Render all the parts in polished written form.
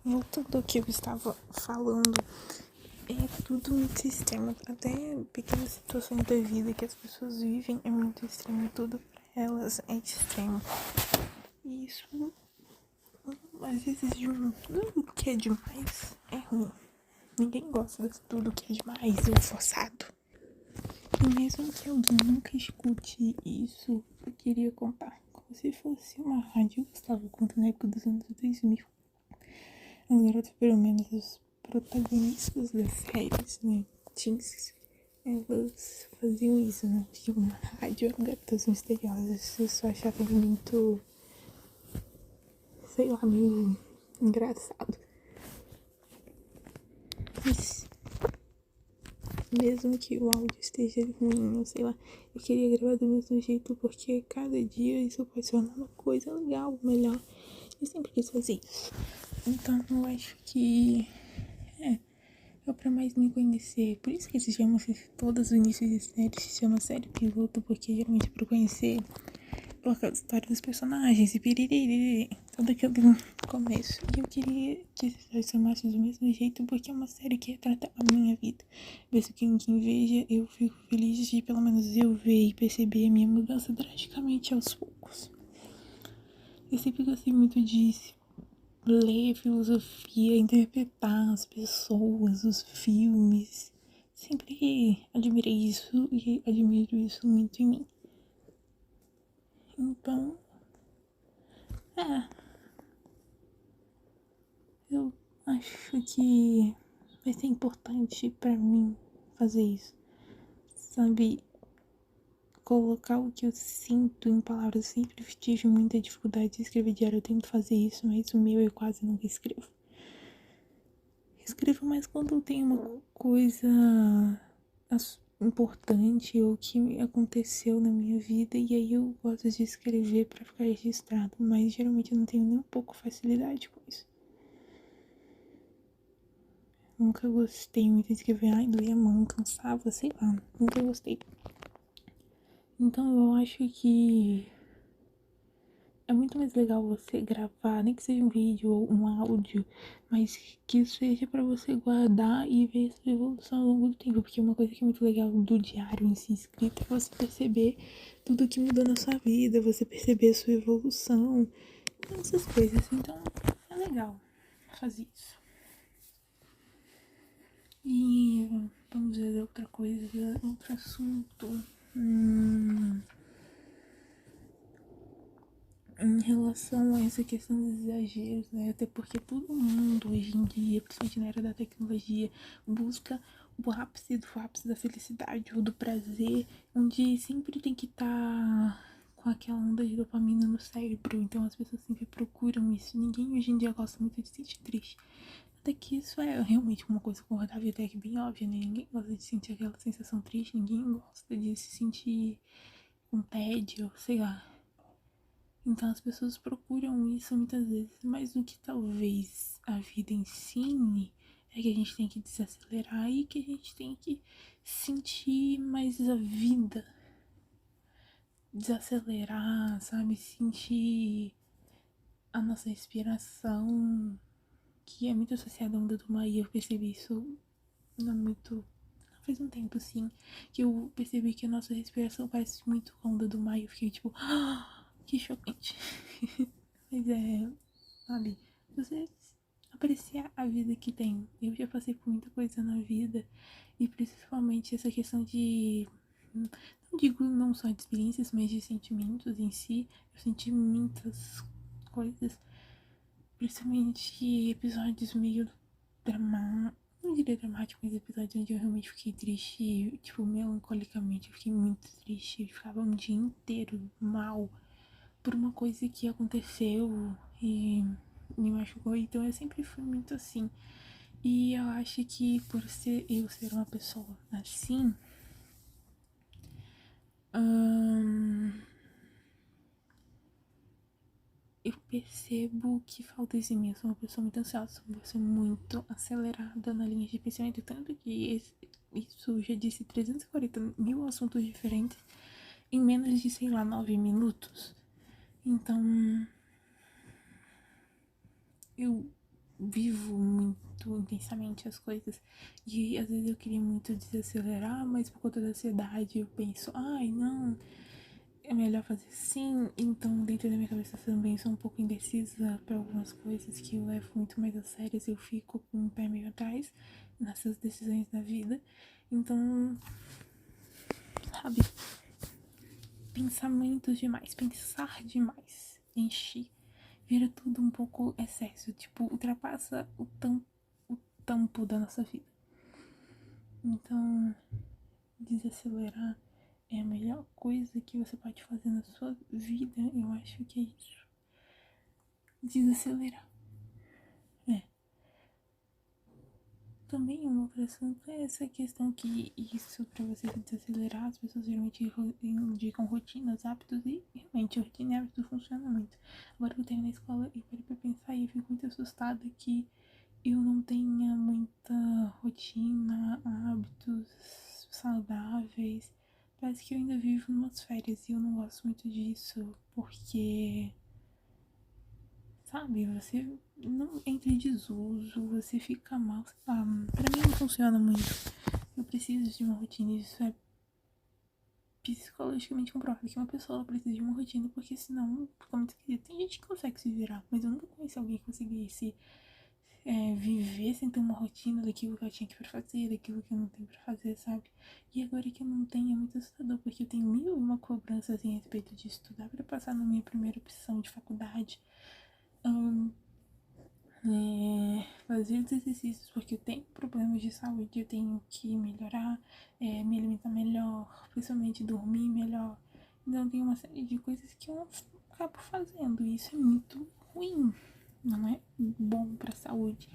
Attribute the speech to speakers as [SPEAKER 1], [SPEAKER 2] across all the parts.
[SPEAKER 1] Voltando ao que eu estava falando, é tudo muito extremo. Até pequenas situações da vida que as pessoas vivem é muito extremo. Tudo pra elas é extremo. E isso, às vezes, tudo que é demais é ruim. Ninguém gosta de tudo que é demais ou forçado. E mesmo que alguém nunca escute isso, eu queria contar. Como se fosse uma rádio, eu estava contando na época dos anos 2000. As garotas, pelo menos os protagonistas das séries, né, teens, elas faziam isso, né? Tinha uma rádio, garotas misteriosas. Eu só achava muito, sei lá, meio engraçado. Mas mesmo que o áudio esteja ruim, ou sei lá, eu queria gravar do mesmo jeito porque cada dia isso pode ser uma coisa legal, melhor. Eu sempre quis fazer isso. Então eu acho que é pra mais me conhecer. Por isso que se chama, todos os inícios de série se chama série piloto, porque geralmente é pra conhecer por causa da história dos personagens e piriri, todo aquele começo. E eu queria que essa série se chamasse do mesmo jeito, porque é uma série que retrata a minha vida. Mesmo que ninguém veja, eu fico feliz de pelo menos eu ver e perceber a minha mudança drasticamente aos poucos. Eu sempre gostei muito disso. Ler filosofia, interpretar as pessoas, os filmes. Sempre admirei isso e admiro isso muito em mim. Então, é, eu acho que vai ser importante pra mim fazer isso. Sabe, colocar o que eu sinto em palavras. Eu sempre tive muita dificuldade de escrever diário. Eu tento fazer isso, mas o meu eu quase nunca escrevo. Escrevo mais quando tem uma coisa importante ou que aconteceu na minha vida, e aí eu gosto de escrever pra ficar registrado, mas geralmente eu não tenho nem um pouco facilidade com isso. Nunca gostei muito de escrever, ai, doía a mão, cansava, sei lá, nunca gostei. Então eu acho que é muito mais legal você gravar, nem que seja um vídeo ou um áudio, mas que seja pra você guardar e ver sua evolução ao longo do tempo. Porque uma coisa que é muito legal do diário em si escrito é você perceber tudo que mudou na sua vida, você perceber a sua evolução, essas coisas. Então é legal fazer isso. E vamos ver outra coisa, outro assunto. Em relação a essa questão dos exageros, né? Até porque todo mundo hoje em dia, principalmente na era da tecnologia, busca o ápice da felicidade ou do prazer, onde sempre tem que estar com aquela onda de dopamina no cérebro. Então as pessoas sempre procuram isso. Ninguém hoje em dia gosta muito de se sentir triste. Até que isso é realmente uma coisa confortável, até que bem óbvia, né? Ninguém gosta de sentir aquela sensação triste, ninguém gosta de se sentir com tédio, sei lá. Então as pessoas procuram isso muitas vezes, mas o que talvez a vida ensine é que a gente tem que desacelerar e que a gente tem que sentir mais a vida. Desacelerar, sabe? Sentir a nossa respiração, que é muito associada à onda do mar, e eu percebi isso não muito. Faz um tempo, sim, que eu percebi que a nossa respiração parece muito com a onda do mar, e eu fiquei tipo, ah, que chocante. Mas sabe, você apreciar a vida que tem. Eu já passei por muita coisa na vida, e principalmente essa questão de, não digo não só de experiências, mas de sentimentos em si. Eu senti muitas coisas, principalmente episódios meio dramáticos. Não diria dramático, mas episódios onde eu realmente fiquei triste, tipo, melancolicamente. Eu fiquei muito triste. Eu ficava um dia inteiro mal por uma coisa que aconteceu e me machucou. Então eu sempre fui muito assim. E eu acho que por eu ser uma pessoa assim, eu percebo que falta isso em mim. Eu sou uma pessoa muito ansiosa, uma pessoa muito acelerada na linha de pensamento. Tanto que isso já disse 340 mil assuntos diferentes em menos de, sei lá, 9 minutos. Então, eu vivo muito intensamente as coisas. E às vezes eu queria muito desacelerar, mas por conta da ansiedade eu penso, ai não, é melhor fazer assim. Então dentro da minha cabeça também sou um pouco indecisa para algumas coisas que eu levo muito mais a sério, eu fico com um pé meio atrás nessas decisões da vida. Então, sabe, pensamentos demais, pensar demais, enche, vira tudo um pouco excesso, tipo, ultrapassa o tampo da nossa vida. Então, desacelerar é a melhor coisa que você pode fazer na sua vida, eu acho que é isso. Desacelerar. É. Também uma outra assunto é essa questão que isso, pra você desacelerar, as pessoas geralmente indicam rotinas, hábitos, e realmente rotina e hábito funciona muito. Agora que eu tenho na escola e parei pra pensar e eu fico muito assustada que eu não tenha muita rotina, hábitos saudáveis. Parece que eu ainda vivo em umas férias e eu não gosto muito disso, porque, sabe, você não entra em desuso, você fica mal, sei lá, pra mim não funciona muito. Eu preciso de uma rotina, isso é psicologicamente comprovado que uma pessoa precisa de uma rotina, porque senão fica muito esquisito. Tem gente que consegue se virar, mas eu nunca conheci alguém que conseguisse viver sem ter uma rotina daquilo que eu tinha que pra fazer, daquilo que eu não tenho pra fazer, sabe? E agora que eu não tenho é muito assustador, porque eu tenho mil e uma cobranças a respeito de estudar pra passar na minha primeira opção de faculdade. Fazer os exercícios, porque eu tenho problemas de saúde, eu tenho que melhorar, me alimentar melhor, principalmente dormir melhor. Então tem uma série de coisas que eu não acabo fazendo, e isso é muito ruim, não é bom pra saúde.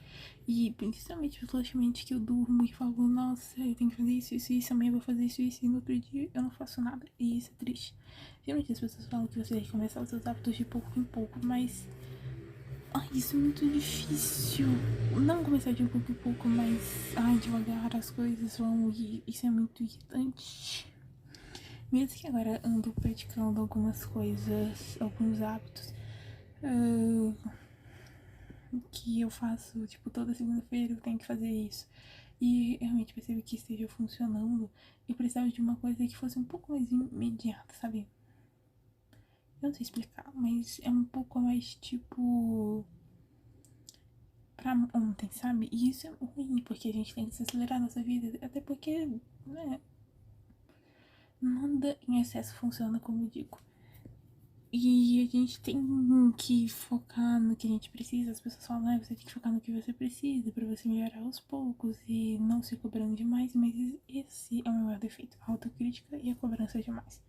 [SPEAKER 1] E principalmente psicologicamente que eu durmo e falo, nossa, eu tenho que fazer isso, amanhã eu vou fazer isso, e no outro dia eu não faço nada, e isso é triste. Geralmente as pessoas falam que você tem que começar os seus hábitos de pouco em pouco, mas ai, isso é muito difícil. Não começar de pouco em pouco, mas devagar as coisas vão e isso é muito irritante. Mesmo que agora ando praticando algumas coisas, alguns hábitos que eu faço, tipo, toda segunda-feira eu tenho que fazer isso. E realmente percebi que esteja funcionando. Eu precisava de uma coisa que fosse um pouco mais imediata, sabe? Eu não sei explicar, mas é um pouco mais tipo pra ontem, sabe? E isso é ruim, porque a gente tem que se acelerar nossa vida, até porque, né, nada em excesso funciona, como eu digo. E a gente tem que focar no que a gente precisa. As pessoas falam, você tem que focar no que você precisa pra você melhorar aos poucos e não se cobrando demais, mas esse é o meu maior defeito, a autocrítica e a cobrança demais.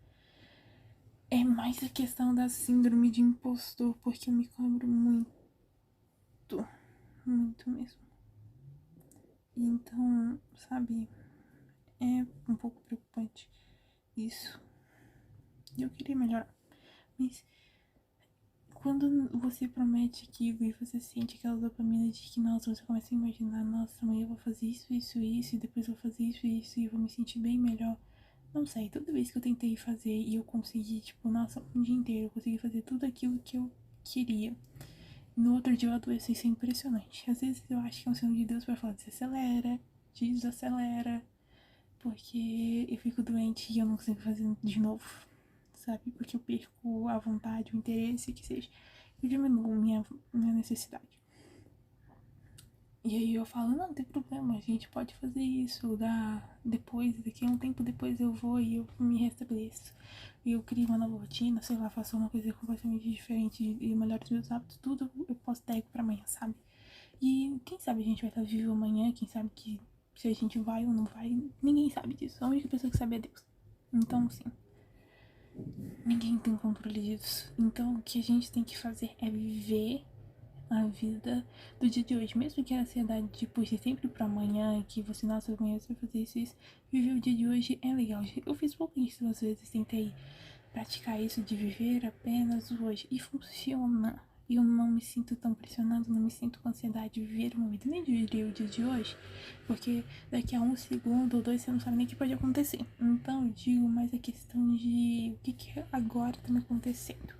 [SPEAKER 1] É mais a questão da síndrome de impostor, porque eu me cobro muito, muito mesmo. Então, sabe, é um pouco preocupante isso. E eu queria melhorar. Mas quando você promete aquilo e você sente aquela dopamina de que, nossa, você começa a imaginar, nossa, amanhã eu vou fazer isso, e depois eu vou fazer isso, e eu vou me sentir bem melhor. Não sei, toda vez que eu tentei fazer e eu consegui, tipo, nossa, um dia inteiro, eu consegui fazer tudo aquilo que eu queria. No outro dia eu adoeço, isso é impressionante. Às vezes eu acho que é um sinal de Deus pra falar, desacelera, desacelera, porque eu fico doente e eu não consigo fazer de novo, sabe? Porque eu perco a vontade, o interesse, que seja. Eu diminuo minha necessidade. E aí eu falo, não tem problema, a gente pode fazer isso, depois, daqui a um tempo depois eu vou e eu me restabeleço. E eu crio uma nova rotina, sei lá, faço uma coisa completamente diferente e melhoro os meus hábitos, tudo eu posso dar pra amanhã, sabe? E quem sabe a gente vai estar vivo amanhã, quem sabe que se a gente vai ou não vai, ninguém sabe disso. A única pessoa que sabe é Deus. Então, sim, ninguém tem controle disso. Então, o que a gente tem que fazer é viver a vida do dia de hoje. Mesmo que a ansiedade de puxe sempre pra amanhã, que você, nossa, amanhã você vai fazer isso. Viver o dia de hoje é legal. Eu fiz pouquíssimas vezes, tentei praticar isso de viver apenas o hoje. E funciona. Eu não me sinto tão pressionado, não me sinto com ansiedade de viver o momento, nem de viver o dia de hoje, porque daqui a um segundo ou dois você não sabe nem o que pode acontecer. Então eu digo mais a questão de o que agora tá me acontecendo.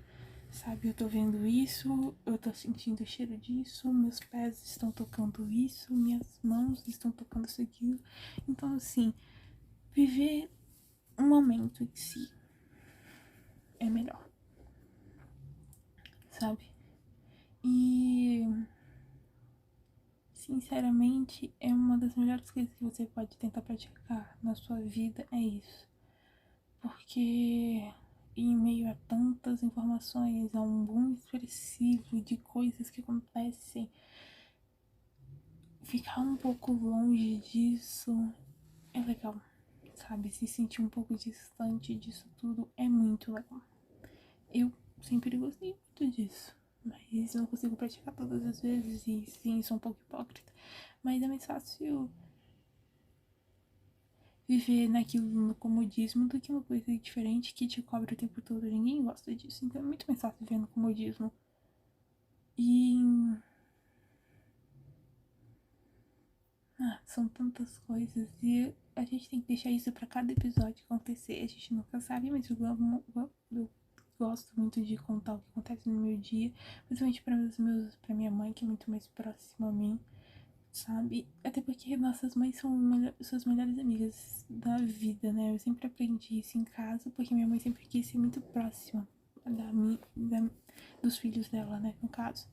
[SPEAKER 1] sabe? Eu tô vendo isso, eu tô sentindo o cheiro disso, meus pés estão tocando isso, minhas mãos estão tocando isso aqui. Então, assim, viver um momento em si é melhor, sabe? E, sinceramente, é uma das melhores coisas que você pode tentar praticar na sua vida, é isso. Porque em meio a tantas informações, a um boom expressivo de coisas que acontecem, ficar um pouco longe disso é legal, sabe? Se sentir um pouco distante disso tudo é muito legal. Eu sempre gostei muito disso, mas não consigo praticar todas as vezes e sim, sou um pouco hipócrita. Mas é mais fácil viver naquilo no comodismo do que uma coisa diferente que te cobra o tempo todo. Ninguém gosta disso, então é muito mais fácil viver no comodismo. E são tantas coisas e a gente tem que deixar isso pra cada episódio acontecer. A gente nunca sabe, mas eu gosto muito de contar o que acontece no meu dia, principalmente pra minha mãe, que é muito mais próxima a mim, sabe? Até porque nossas mães são suas melhores amigas da vida, né? Eu sempre aprendi isso em casa, porque minha mãe sempre quis ser muito próxima dos filhos dela, né? No caso.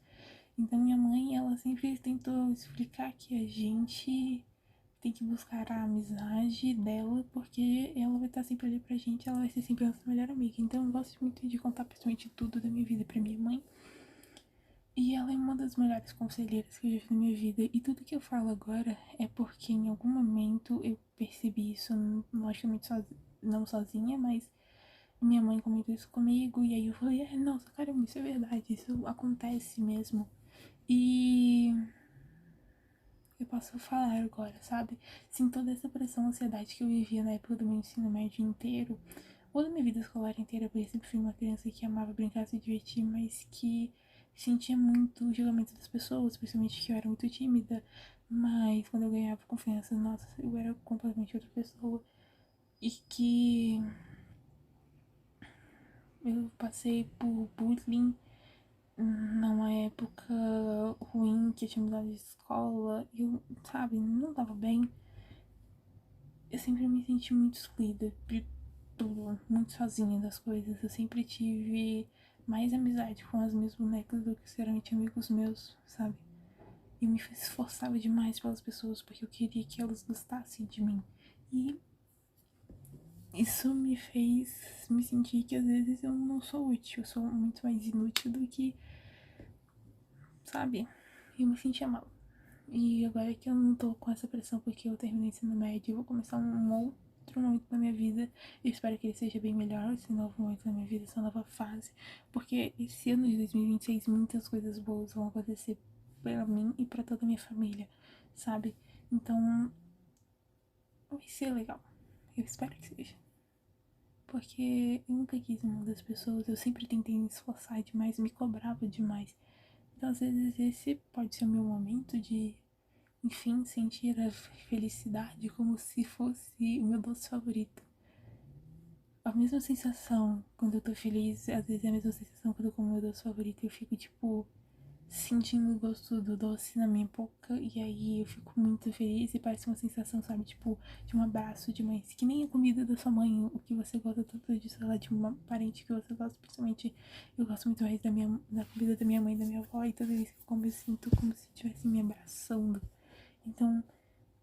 [SPEAKER 1] Então minha mãe, ela sempre tentou explicar que a gente tem que buscar a amizade dela, porque ela vai estar sempre ali pra gente, ela vai ser sempre a nossa melhor amiga. Então eu gosto muito de contar praticamente tudo da minha vida pra minha mãe. E ela é uma das melhores conselheiras que eu já vi na minha vida. E tudo que eu falo agora é porque em algum momento eu percebi isso, logicamente não sozinha, mas minha mãe comentou isso comigo. E aí eu falei, nossa, caramba, isso é verdade, isso acontece mesmo. E eu posso falar agora, sabe? Sem toda essa pressão, ansiedade que eu vivia na época do meu ensino médio inteiro, ou da minha vida escolar inteira, porque eu sempre fui uma criança que amava brincar, se divertir, mas que sentia muito o julgamento das pessoas, principalmente que eu era muito tímida. Mas quando eu ganhava confiança, nossa, eu era completamente outra pessoa. E que eu passei por bullying numa época ruim, que eu tinha mudado de escola, eu, sabe, não tava bem. Eu sempre me senti muito excluída de tudo, muito sozinha das coisas. Eu sempre tive mais amizade com as minhas bonecas do que sinceramente amigos meus, sabe? E me esforçava demais pelas pessoas porque eu queria que elas gostassem de mim. E isso me fez me sentir que às vezes eu não sou útil, eu sou muito mais inútil do que, sabe? E eu me sentia mal. E agora que eu não tô com essa pressão porque eu terminei ensino médio, eu vou começar um outro momento da minha vida. Eu espero que ele seja bem melhor, esse novo momento da minha vida, essa nova fase. Porque esse ano de 2026 muitas coisas boas vão acontecer pra mim e pra toda a minha família, sabe? Então vai ser legal. Eu espero que seja. Porque eu nunca quis o mundo das pessoas, eu sempre tentei me esforçar demais, me cobrava demais. Então às vezes esse pode ser o meu momento de, enfim, sentir a felicidade como se fosse o meu doce favorito. A mesma sensação quando eu tô feliz, às vezes é a mesma sensação quando eu como meu doce favorito. Eu fico, tipo, sentindo o gosto do doce na minha boca e aí eu fico muito feliz e parece uma sensação, sabe, tipo, de um abraço de mãe. Que nem a comida da sua mãe, o que você gosta tanto de, sei lá, de uma parente que você gosta, principalmente eu gosto muito mais da comida da minha mãe e da minha avó e toda vez que eu como eu sinto como se estivesse me abraçando. Então,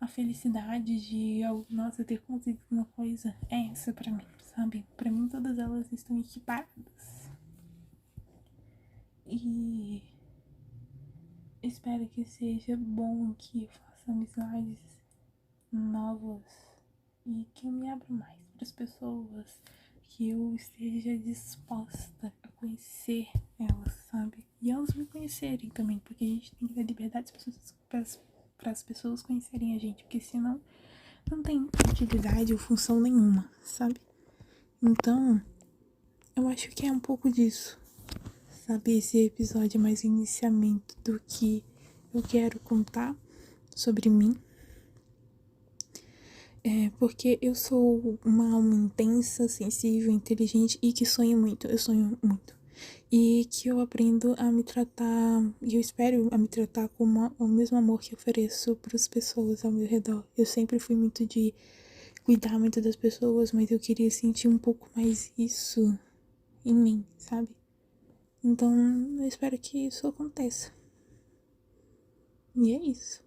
[SPEAKER 1] a felicidade de, nossa, ter conseguido uma coisa é essa pra mim, sabe? Pra mim todas elas estão equiparadas. E espero que seja bom, que eu faça amizades novas e que eu me abra mais para as pessoas, que eu esteja disposta a conhecer elas, sabe? E elas me conhecerem também, porque a gente tem que dar liberdade para as pessoas conhecerem a gente, porque senão não tem utilidade ou função nenhuma, sabe? Então, eu acho que é um pouco disso, sabe? Esse episódio é mais iniciamento do que eu quero contar sobre mim. Porque eu sou uma alma intensa, sensível, inteligente e que sonho muito. Eu sonho muito. E que eu aprendo a me tratar, e eu espero a me tratar com o mesmo amor que eu ofereço para as pessoas ao meu redor. Eu sempre fui muito de cuidar muito das pessoas, mas eu queria sentir um pouco mais isso em mim, sabe? Então, eu espero que isso aconteça. E é isso.